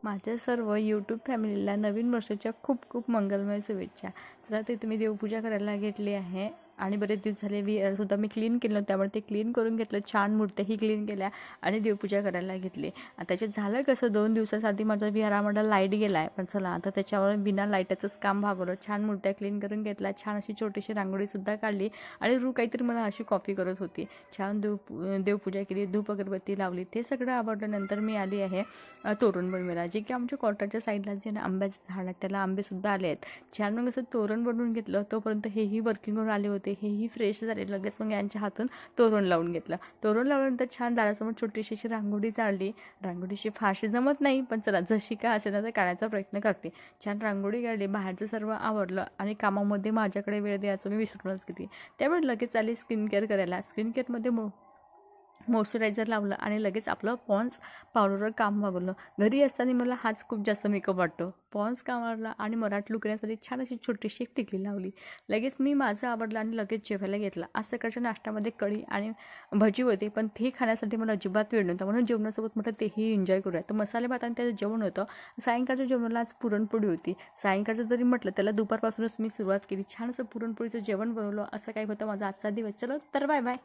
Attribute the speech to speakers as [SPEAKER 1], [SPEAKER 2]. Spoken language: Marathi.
[SPEAKER 1] माझ्या सर्व यूट्यूब फॅमिलीला नवीन वर्षाच्या खूप खूप मंगलमय शुभेच्छा. चला ते तुम्ही देवपूजा करायला घेतली आहे आणि बरेच दिवस झाले विहारसुद्धा मी क्लीन केलं, त्यामुळे ते क्लीन करून घेतलं. छान मूर्त्याही क्लीन केल्या आणि देवपूजा करायला घेतली. त्याच्यात झालं कसं, 2 दिवसासाठी माझा विहारामध्ये लाईट गेला आहे, पण चला आता त्याच्यावर बिना लाईटाचंच काम भागवलं. छान मूर्त्या क्लीन करून घेतल्या, छान अशी छोटीशी रांगोळीसुद्धा काढली आणि काहीतरी मला अशी कॉफी करत होती. छान देवपूजा केली, धूप अगरबत्ती लावली. ते सगळं आवडल्यानंतर मी आली आहे तोरण बनवायला. जे की आमच्या कॉर्टरच्या साईडला जे ना आंब्याचं झाड आहे त्याला आंबेसुद्धा आले आहेत. छान मग असं तोरण बनवून घेतलं. तोपर्यंत हेही वर्किंगवर आले होते, हेही फ्रेश झाले. लगेच मग यांच्या हातून तोरण लावून घेतलं. तोरण लावल्यानंतर छान दारासमोर छोटीशी अशी रांगोळी काढली. रांगोळीशी फारशी जमत नाही, पण चला जशी का असेल ना तर काढायचा प्रयत्न करते. छान रांगोळी काढली, बाहेरचं सर्व आवडलं आणि कामामध्ये माझ्याकडे वेळ द्यायचं मी विसरूनच गेली. त्यामुळे लगेच आली स्किन केअर करायला. स्किन केअरमध्ये मॉइश्चरायझर लावलं आणि लगेच आपलं पॉन्स पावडरवर काम मागवलं. घरी असताना मला हाच खूप जास्त मेकअप वाटतो. पॉन्स काम आवडला आणि मराठ लुक येण्यासाठी छान अशी छोटीशी एक टिकली लावली. लगेच मी माझं आवडलं आणि लगेच जेवायला घेतला. आज सकाळच्या नाश्त्यामध्ये कढी आणि भजी होते, पण ते खाण्यासाठी मला अजिबात वेळ नव्हता, म्हणून जेवणासोबत म्हटलं तेही एन्जॉय करूया. तर मसाले भात आणि त्याचं जेवण होतं. सायंकाळच्या जेवणाला आज पुरणपोळी होती. सायंकाळचं जरी म्हटलं त्याला दुपारपासूनच मी सुरुवात केली. छान असं पुरणपोळीचं जेवण बनवलं. असं काही होतं माझा आजचा दिवस. चलो तर बाय बाय.